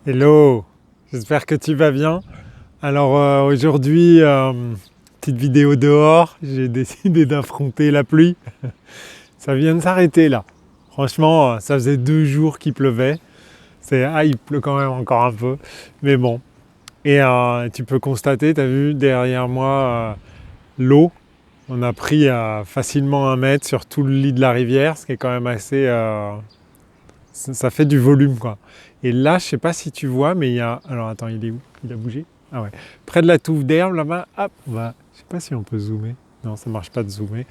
Hello, j'espère que tu vas bien. Alors aujourd'hui, petite vidéo dehors, j'ai décidé d'affronter la pluie. Ça vient de s'arrêter là. Franchement, ça faisait 2 jours qu'il pleuvait. Il pleut quand même encore un peu, mais bon. Et tu peux constater, tu as vu derrière moi l'eau. On a pris facilement 1 mètre sur tout le lit de la rivière, ce qui est quand même assez... ça fait du volume quoi. Et là, je sais pas si tu vois, mais il y a... Alors attends, il est où? Il a bougé? Ah ouais. Près de la touffe d'herbe là-bas, hop, je sais pas si on peut zoomer. Non, ça marche pas de zoomer.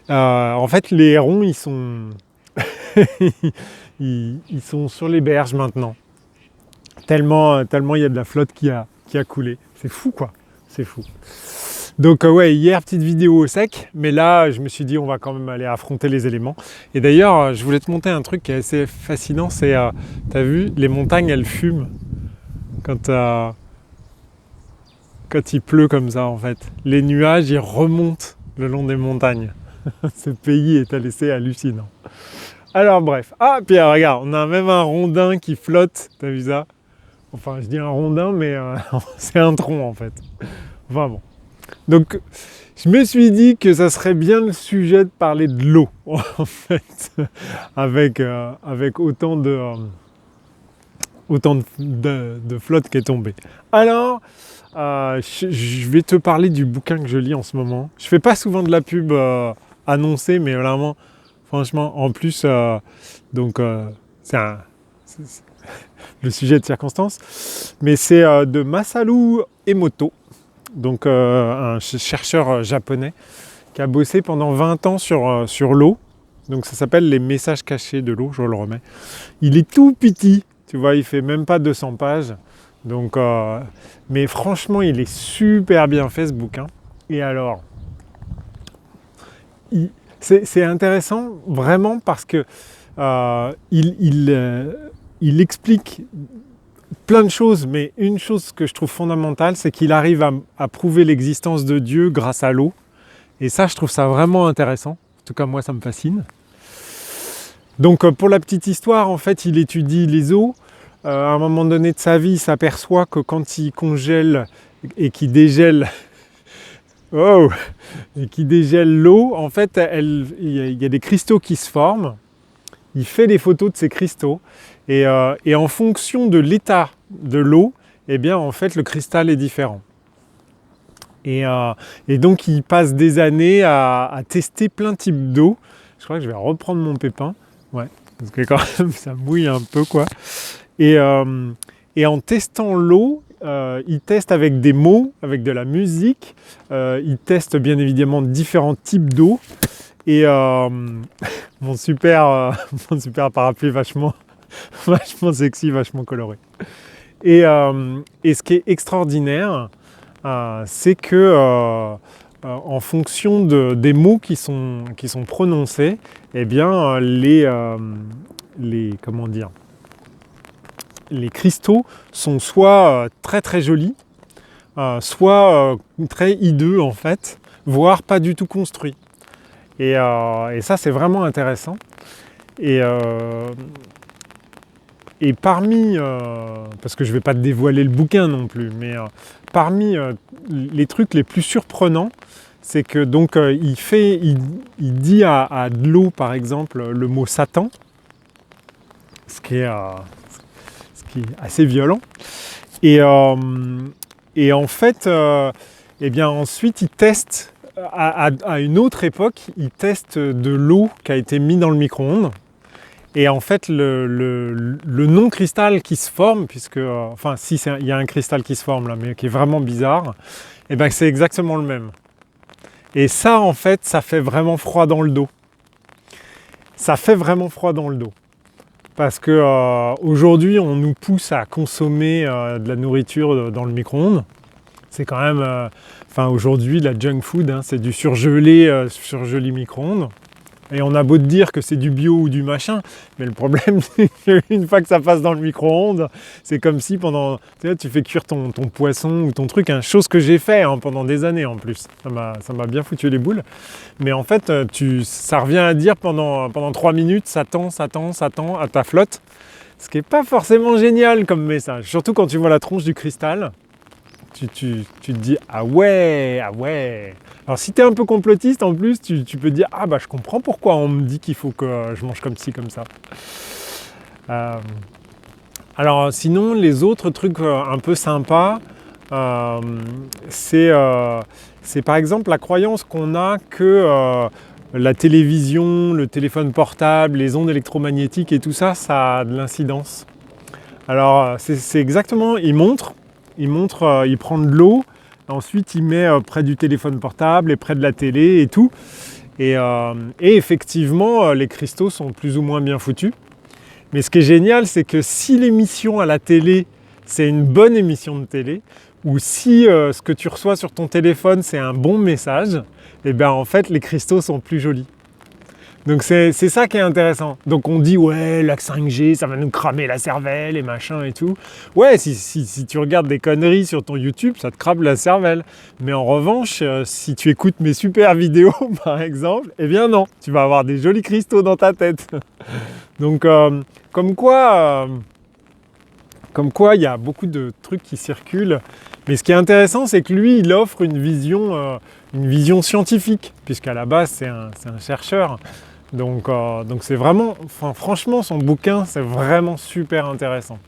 En fait, les hérons, ils sont... ils sont sur les berges maintenant. Tellement il y a de la flotte qui a coulé. C'est fou quoi. C'est fou. Donc ouais, hier, petite vidéo au sec, mais là, je me suis dit, on va quand même aller affronter les éléments. Et d'ailleurs, je voulais te montrer un truc qui est assez fascinant, c'est, t'as vu, les montagnes, elles fument quand il pleut comme ça, en fait. Les nuages, ils remontent le long des montagnes. Ce pays est à laisser hallucinant. Alors bref. Ah, puis regarde, on a même un rondin qui flotte, t'as vu ça? Enfin, je dis un rondin, mais c'est un tronc, en fait. Enfin bon. Donc, je me suis dit que ça serait bien le sujet de parler de l'eau, en fait, avec autant de flotte qui est tombée. Alors, je vais te parler du bouquin que je lis en ce moment. Je fais pas souvent de la pub annoncée, mais vraiment, franchement, en plus, c'est le sujet de circonstance. Mais c'est de Masaru Emoto. Donc un chercheur japonais qui a bossé pendant 20 ans sur l'eau. Donc ça s'appelle Les messages cachés de l'eau, je le remets. Il est tout petit, tu vois, il fait même pas 200 pages. Donc, mais franchement, il est super bien fait ce bouquin. Et alors, c'est intéressant vraiment parce que il explique plein de choses, mais une chose que je trouve fondamentale, c'est qu'il arrive à prouver l'existence de Dieu grâce à l'eau. Et ça, je trouve ça vraiment intéressant. En tout cas, moi, ça me fascine. Donc, pour la petite histoire, en fait, il étudie les eaux. À un moment donné de sa vie, il s'aperçoit que quand il congèle et qu'il dégèle, oh, et qu'il dégèle l'eau, en fait, il y a des cristaux qui se forment. Il fait des photos de ces cristaux et en fonction de l'état de l'eau, eh bien en fait le cristal est différent. Et donc il passe des années à tester plein de types d'eau. Je crois que je vais reprendre mon pépin, ouais, parce que quand même ça mouille un peu quoi. Et en testant l'eau, il teste avec des mots, avec de la musique. Il teste bien évidemment différents types d'eau. Et mon super parapluie vachement sexy, vachement coloré. Et ce qui est extraordinaire, c'est que en fonction des mots qui sont prononcés, eh bien comment dire, les cristaux sont soit très très jolis, soit très hideux en fait, voire pas du tout construits. Et ça, c'est vraiment intéressant. Et parmi, parce que je ne vais pas te dévoiler le bouquin non plus, mais parmi les trucs les plus surprenants, c'est que donc il dit à de l'eau, par exemple, le mot Satan, ce qui est assez violent. Et en fait, eh bien ensuite, il teste. À une autre époque, il teste de l'eau qui a été mise dans le micro-ondes. Et en fait, le non-cristal qui se forme, puisque, il y a un cristal qui se forme là, mais qui est vraiment bizarre, et ben c'est exactement le même. Et ça, en fait, ça fait vraiment froid dans le dos. Ça fait vraiment froid dans le dos. Parce que aujourd'hui, on nous pousse à consommer de la nourriture dans le micro-ondes. C'est quand même, aujourd'hui, la junk food, hein, c'est du surgelé micro-ondes. Et on a beau te dire que c'est du bio ou du machin, mais le problème, c'est qu'une fois que ça passe dans le micro-ondes, c'est comme si tu fais cuire ton poisson ou ton truc, hein, chose que j'ai fait pendant des années en plus. Ça m'a bien foutu les boules. Mais en fait, ça revient à dire pendant 3 minutes, ça tend à ta flotte. Ce qui n'est pas forcément génial comme message. Surtout quand tu vois la tronche du cristal, tu te dis « Ah ouais, ah ouais !» Alors si tu es un peu complotiste en plus, tu peux dire « Ah bah je comprends pourquoi on me dit qu'il faut que je mange comme ci, comme ça. » Alors sinon, les autres trucs un peu sympas, c'est par exemple la croyance qu'on a que la télévision, le téléphone portable, les ondes électromagnétiques et tout ça, ça a de l'incidence. Alors c'est exactement, il prend de l'eau, ensuite il met près du téléphone portable et près de la télé et tout. Et effectivement, les cristaux sont plus ou moins bien foutus. Mais ce qui est génial, c'est que si l'émission à la télé, c'est une bonne émission de télé, ou si ce que tu reçois sur ton téléphone, c'est un bon message, et bien en fait, les cristaux sont plus jolis. Donc c'est ça qui est intéressant. Donc on dit ouais, la 5G, ça va nous cramer la cervelle et machin et tout. Ouais, si tu regardes des conneries sur ton YouTube, ça te crame la cervelle. Mais en revanche, si tu écoutes mes super vidéos par exemple, eh bien non, tu vas avoir des jolis cristaux dans ta tête. Donc comme quoi il y a beaucoup de trucs qui circulent. Mais ce qui est intéressant, c'est que lui, il offre une vision scientifique, puisqu'à la base, c'est un chercheur. Donc c'est vraiment, franchement, son bouquin, c'est vraiment super intéressant.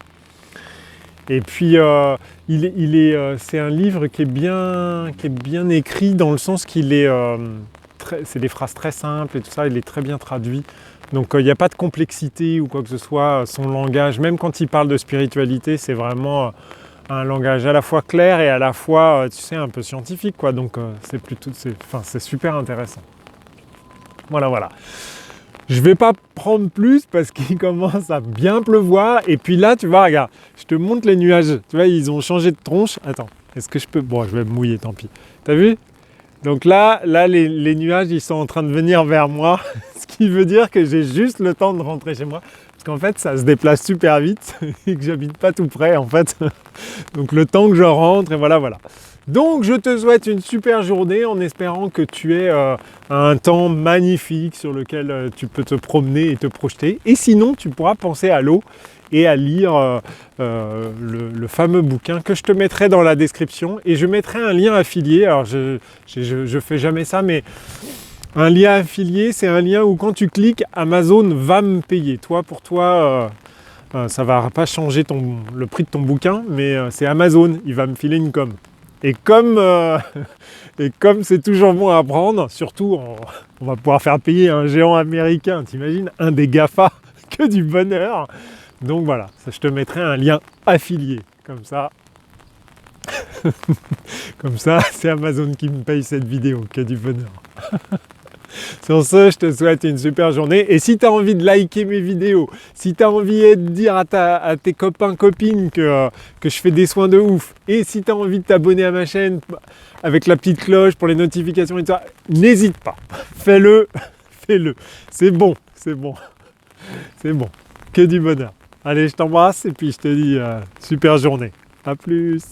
Et puis, c'est un livre qui est bien écrit dans le sens qu'il est, c'est des phrases très simples et tout ça, il est très bien traduit. Donc il n'y a pas de complexité ou quoi que ce soit, son langage, même quand il parle de spiritualité, c'est vraiment un langage à la fois clair et à la fois, tu sais, un peu scientifique, quoi. Donc c'est super intéressant. Voilà. Je ne vais pas prendre plus parce qu'il commence à bien pleuvoir. Et puis là, tu vois, regarde, je te montre les nuages. Tu vois, ils ont changé de tronche. Attends, est-ce que je peux... Bon, je vais me mouiller, tant pis. T'as vu ? Donc là les nuages, ils sont en train de venir vers moi. Ce qui veut dire que j'ai juste le temps de rentrer chez moi. Parce qu'en fait, ça se déplace super vite et que j'habite pas tout près, en fait. Donc le temps que je rentre, et voilà. Donc je te souhaite une super journée en espérant que tu aies un temps magnifique sur lequel tu peux te promener et te projeter. Et sinon, tu pourras penser à l'eau et à lire le fameux bouquin que je te mettrai dans la description. Et je mettrai un lien affilié. Alors je fais jamais ça, mais un lien affilié, c'est un lien où quand tu cliques, Amazon va me payer. Pour toi, ça ne va pas changer le prix de ton bouquin, mais c'est Amazon, il va me filer une com. Et comme c'est toujours bon à prendre, surtout on va pouvoir faire payer un géant américain, t'imagines, un des GAFA, que du bonheur. Donc voilà, je te mettrai un lien affilié, comme ça. Comme ça, c'est Amazon qui me paye cette vidéo, que du bonheur. Sur ce, je te souhaite une super journée. Et si tu as envie de liker mes vidéos, si tu as envie de dire à tes copains, copines que je fais des soins de ouf, et si tu as envie de t'abonner à ma chaîne avec la petite cloche pour les notifications et tout ça, n'hésite pas. Fais-le. C'est bon. Que du bonheur. Allez, je t'embrasse et puis je te dis super journée. À plus.